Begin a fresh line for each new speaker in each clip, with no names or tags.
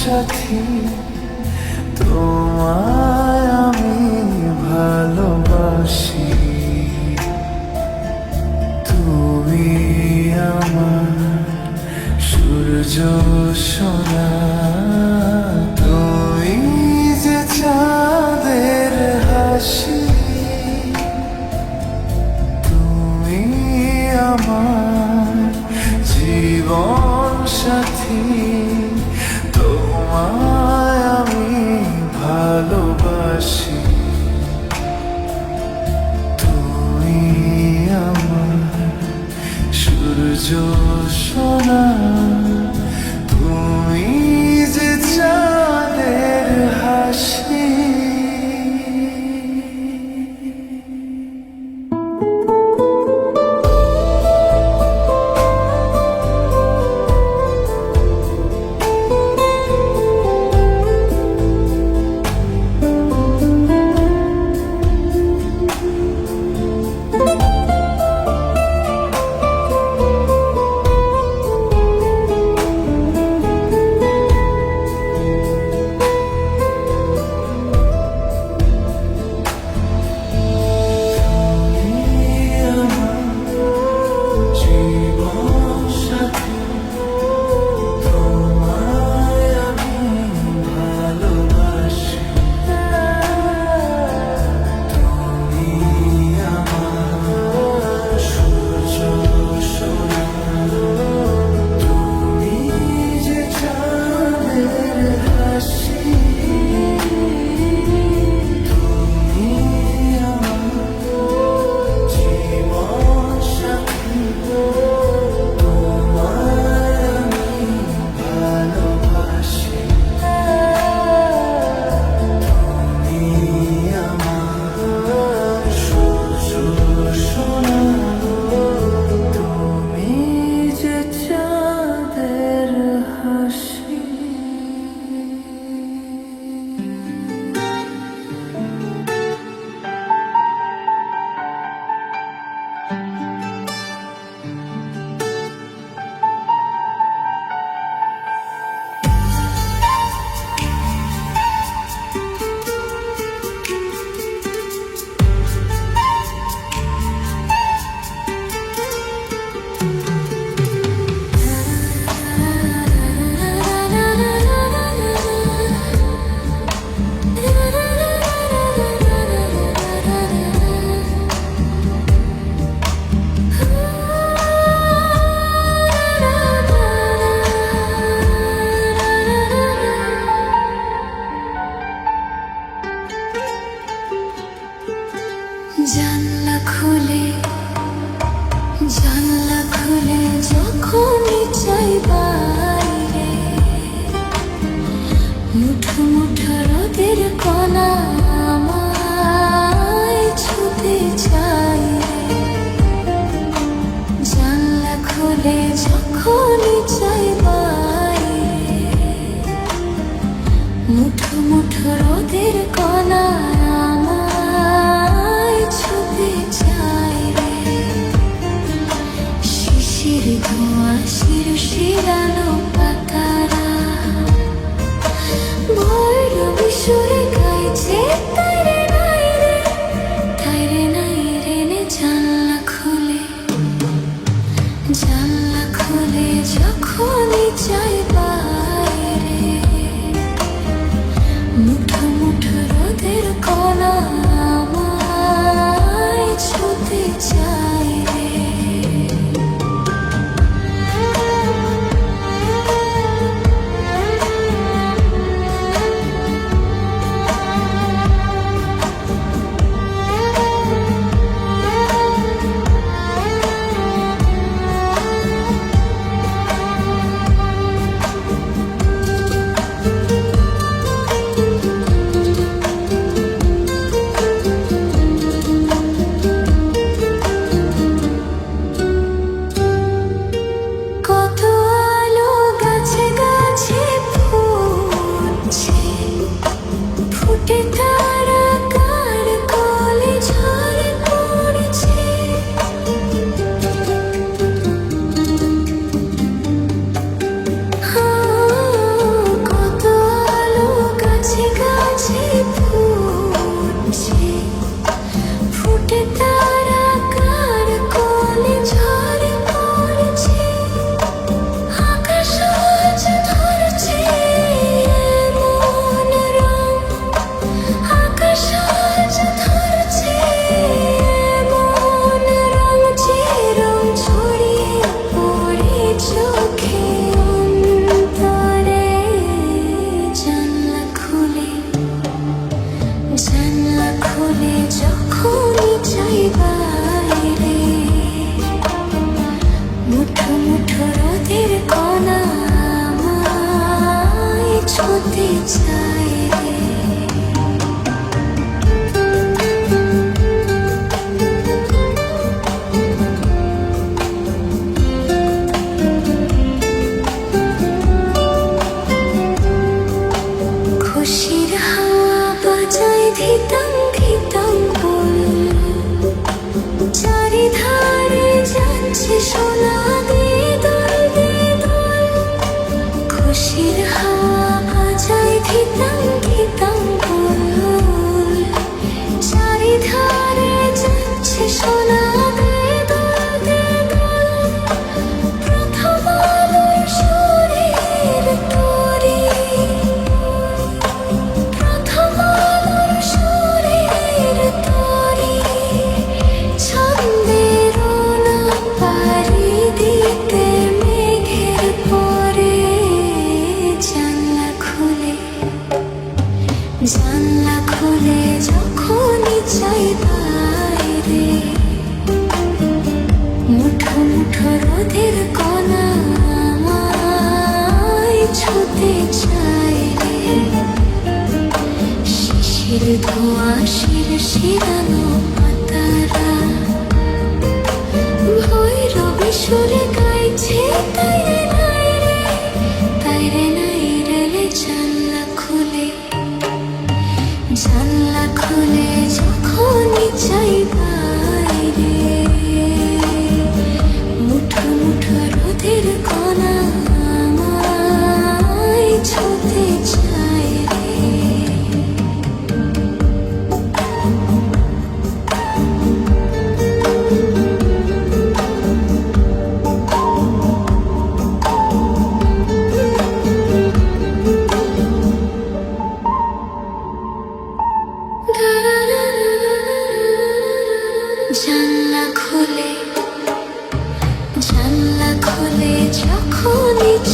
সাথী, তোমায় আমি ভালোবাসি। তুমি আমার সূর্য সোনা, তুমি যে চাঁদের হাসি। তুমি আমার জীবন সাথী, তোমায় আমি ভালোবাসি। তুমি আমার সূর্য সোনা, তুমি যে চাঁদের হাসি।
জানলা খুলে জানলা খুলে যখনই চাই বাইরে, মুঠো মুঠো রোদের কণা আমায় ছুতে চাই রে। জানলা খুলে যখনই চাই বাইরে, মুঠো মুঠো রোদের কণা ধোঁয়া শিরশিরানো পাতারা বড় বিশুরে গাইছে তাইরে নাই রে, তাইরে নাই রে নে। জানলা খুলে যখনই চাই বাইরে, মুঠো মুঠো রোদের কণা আমায় ছুতে চাই রে।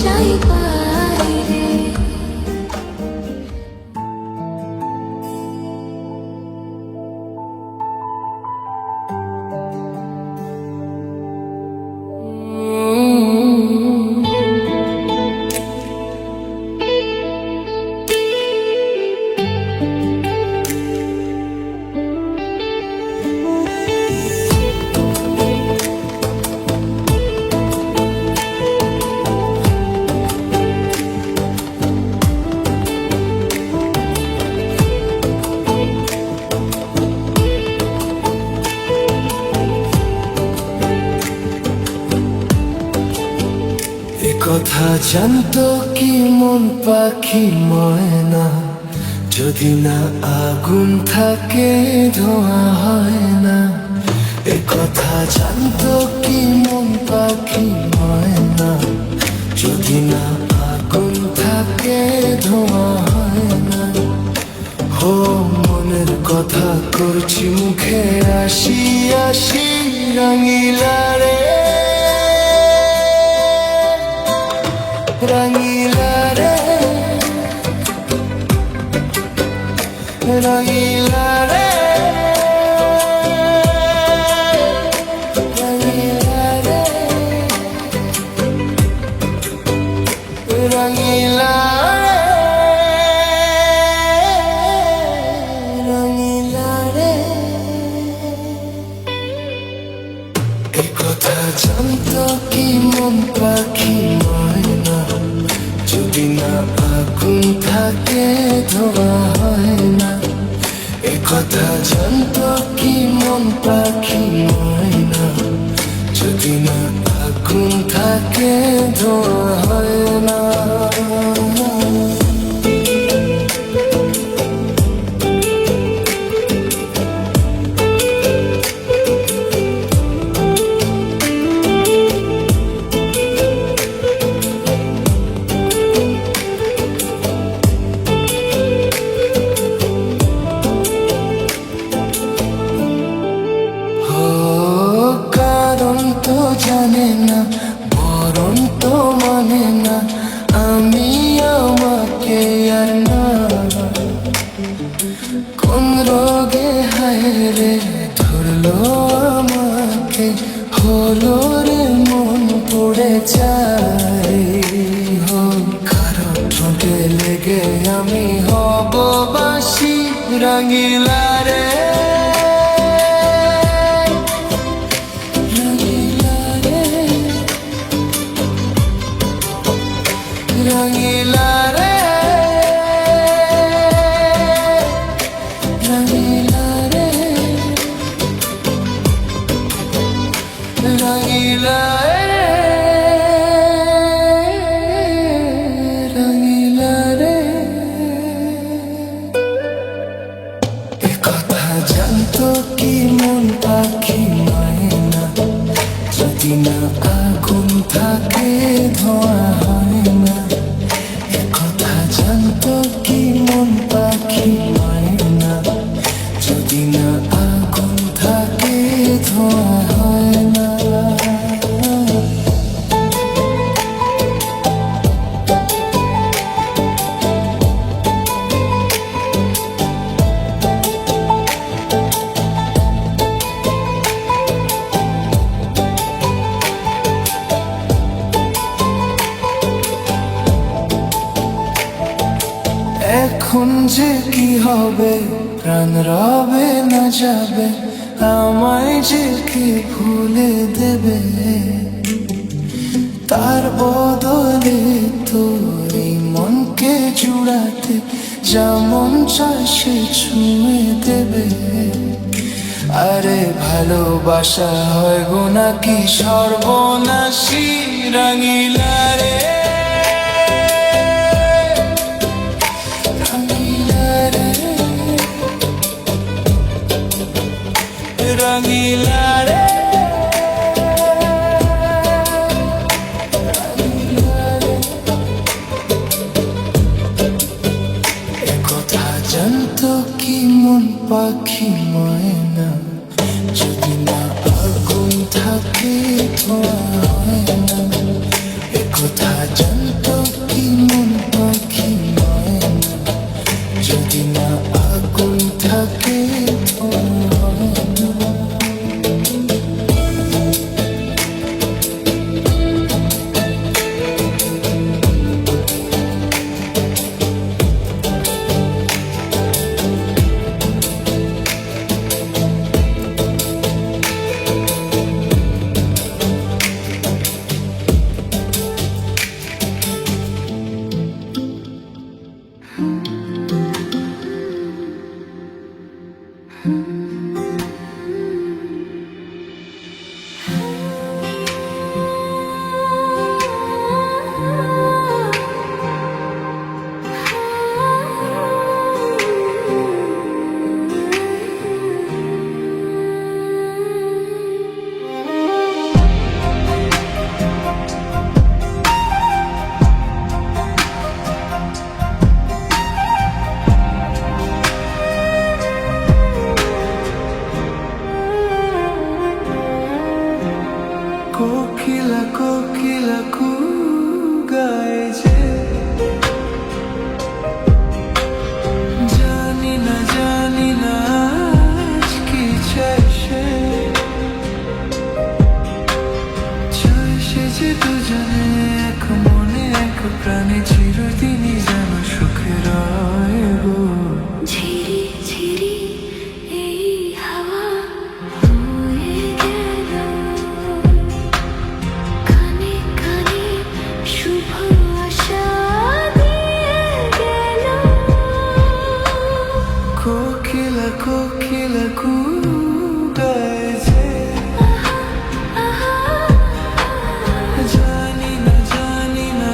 চাই বাইরে।
কথা জানতো কি মন পাখি ময়না, যদি না আগুন থাকে ধোঁয়া হয় না। এ কথা জানতো কি মন পাখি ময়না, যদি না আগুন থাকে ধোঁয়া হয় না। হো মনের কথা করছি মুখে আসি আসি, রঙিলা রে রঙিলা রে রঙিলা রে রঙিলা রে রঙিলা রে রঙিলা রে। এ কথা জানতো কি মন পাখি ময়না, যদি না আগুন থাকে ধোঁয়া হয় না। এ কথা জানতো কি মন পাখি ময়না, যদি না আগুন থাকে ধোঁয়া হয় না। তো জানে না মরণ তো মানে না, আমি আমাকে আর না। কোন রোগে হায় রে ধরলো আমাকে, হলো রে মন পড়ে যায়। হো কারো ঠোঁটে লেগে আমি হব বাসি, রঙিলা রে রঙিলা রে রঙিলা রে রঙিলা রে রঙিলা রে। এ কথা জানতো কি মন পাখি ময়না, যদি না আগুন থাকে ধোঁয়া হয় না। এ কথা জানতো কি মন পাখি ময়না, যদি না আগুন থাকে ধোঁয়া হয় না। এখন যে কি হবে, প্রাণ রবে না যাবে, আমায় যে কি ভুলে দেবে। তার বদলে তো এই মনকে জুড়াতে যেমন চায় সে ছুঁয়ে দেবে। আরে ভালোবাসা হয় গো নাকি সর্বনাশী, রঙিলা রে রঙিলা রে এ কথা জানতো কি মন পাখি ময়না, যদি না আগুন থাকে ধোঁয়া হয় না। এ কোথা জানতো কি মন পাখি ময়না, যদি না আগুন থাকে ধোঁয়া হয় না। কোকিলা কোকিলা কু গায় যে, জানি না আজ কি চাই সে, চাই সে যে দুজনে এক মনে এক প্রাণে চিরদিনই যেন সুখে রয় গো।
ঝিরি ঝিরি এই হাওয়া বয়ে গেল, কানে কানে শুভ আশা দিয়ে গেল।
কোকিলা কোকিলা কু গায় যে, জানি না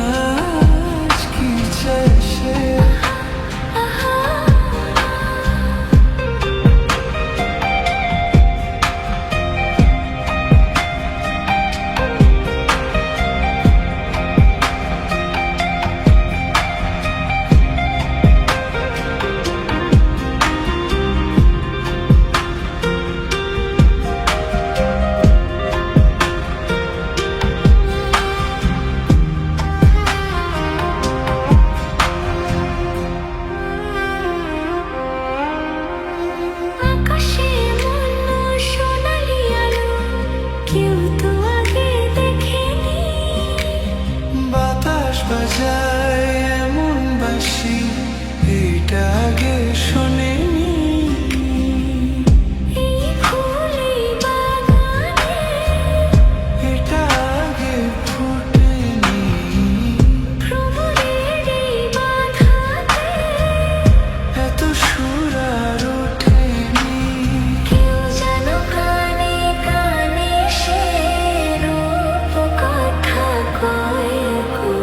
আজ কি চাই সে।
আকাশে এমন সোনালি আলো কেউ তো আগে দেখেনি।
বাতাস বাজায় এমন বাঁশি, এটা আগে শোনেনি।
এই ফুলে বাগানে
এটা আগে ফোটেনি।
ভ্রমরের এই বাধাতে
এত সুর আর ওঠেনি।
কেউ যেন কানে কানে সে রূপ কথা কয় গো।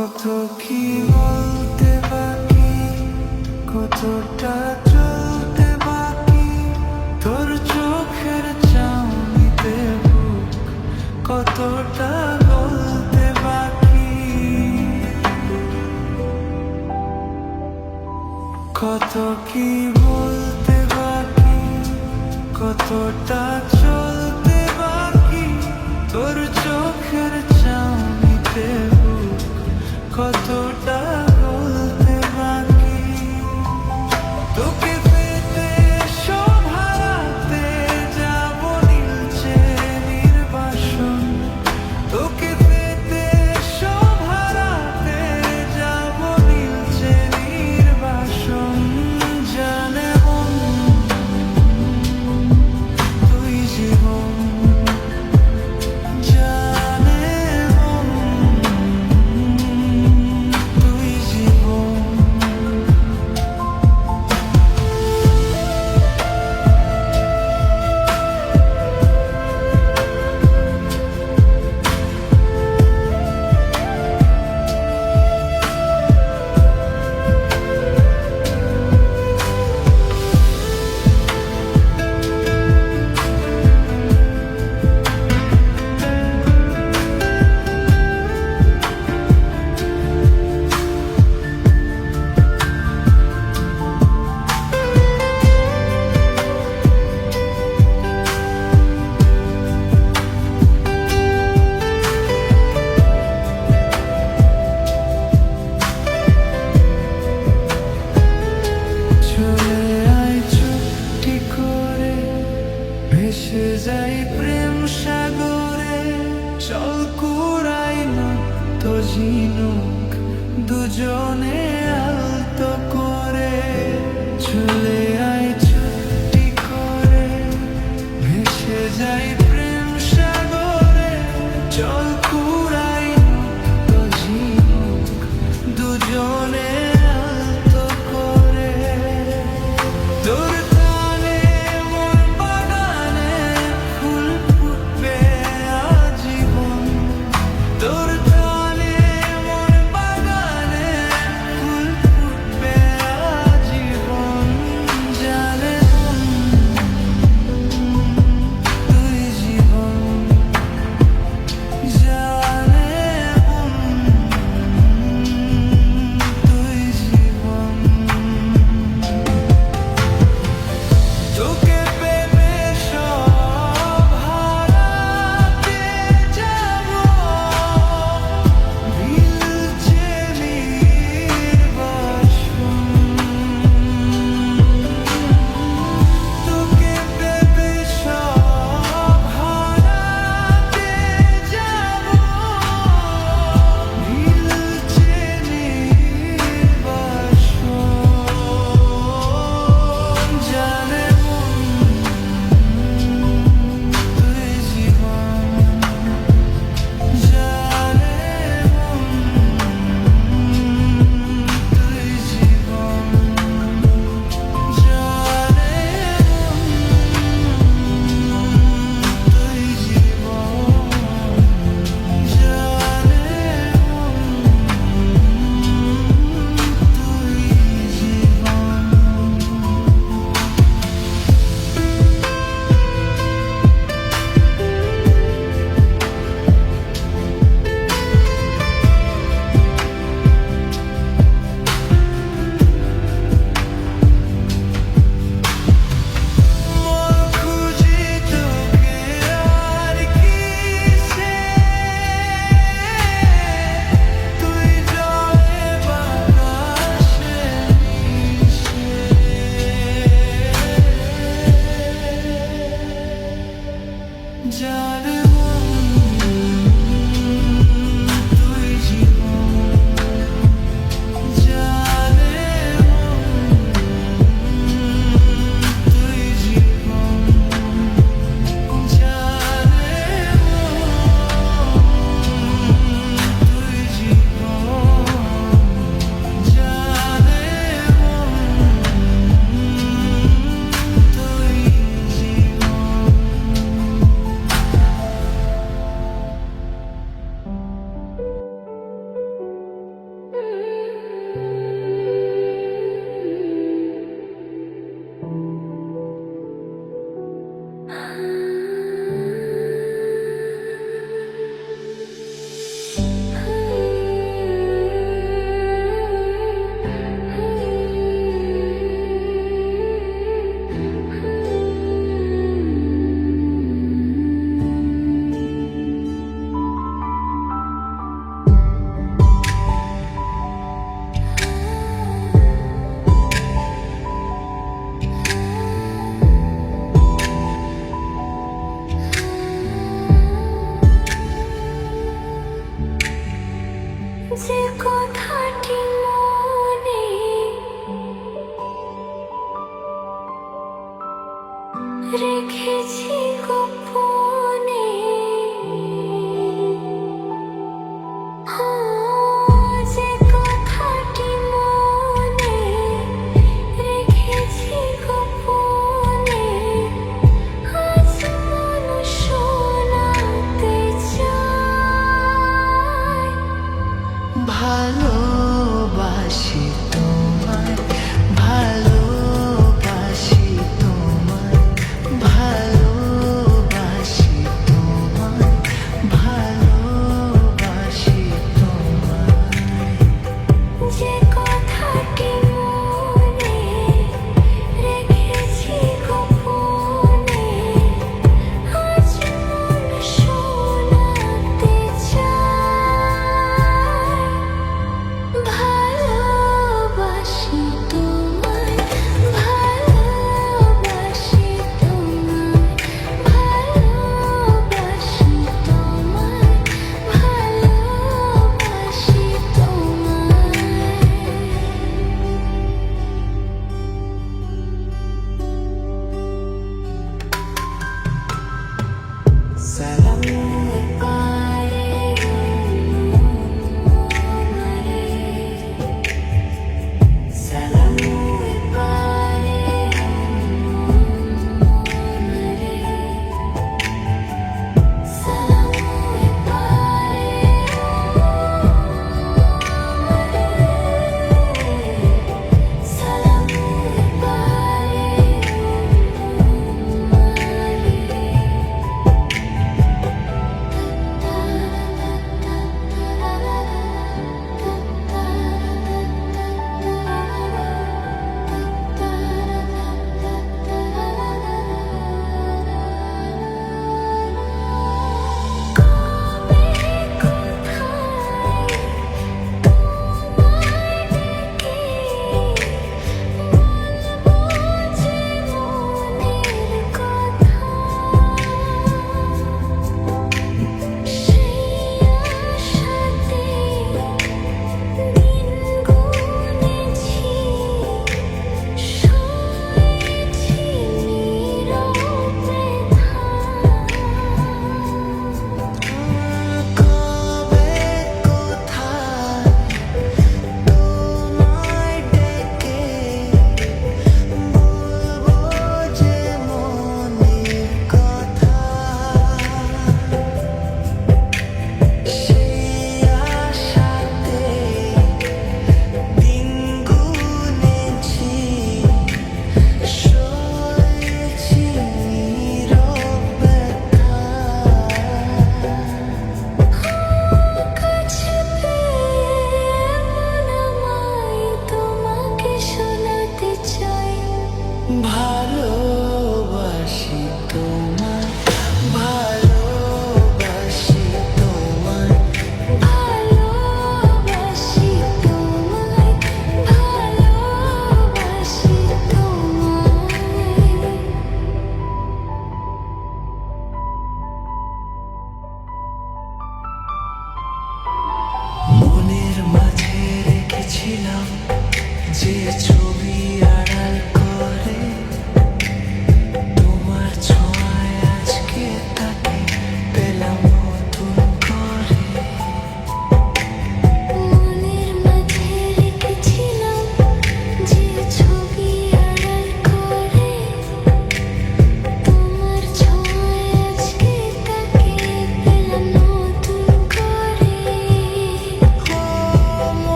কত কি বলতে বাকি, কতটা চলতে বাকি, তোর চোখের চাউনিতে বুক কতটা গলতে বাকি। কত কি বলতে বাকি, কতটা চলতে বাকি, তোর চোখের চাউনিতে বুক কতটা গলতে বাকি। তোকে পেতে সব হারাতে যাব নীলচে নির্বাসন, তোকে পেতে সব হারাতে যাব নীলচে নির্বাসন। জানে মন তুই জীবন, জানে মন তুই জীবন। চলে আয় চুপটি করে, ভেসে যাই প্রেম সাগরে, চল কুড়াই নৃত্য ঝিনুক দুজনে আলতো করে। চলে আয় চুপটি করে, ভেসে যাই প্রেম সাগরে, চল কুড়াই নৃত্য ঝিনুক দুজনে আলতো করে। তোর টানে মোর বাগানে ফুল ফুটবে আজীবন, তোর টানে মোর বাগানে ফুল ফুটবে
যে কথাটি মনে রেখেছি গোপনে, যে কথাটি মনে রেখেছি গোপনে, আজ মন শোনাতে চায়।
ভালোবাসি তোমায়, ভালোবাসি তোমায়, ভালোবাসি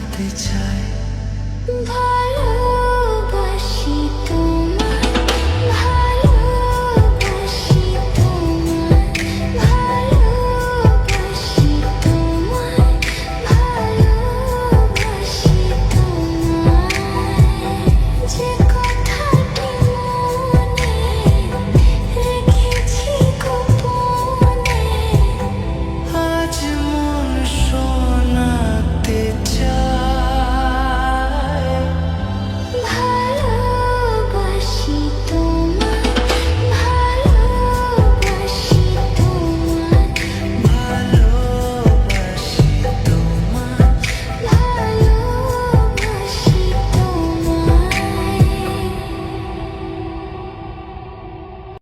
জানাতে চাই
ভালো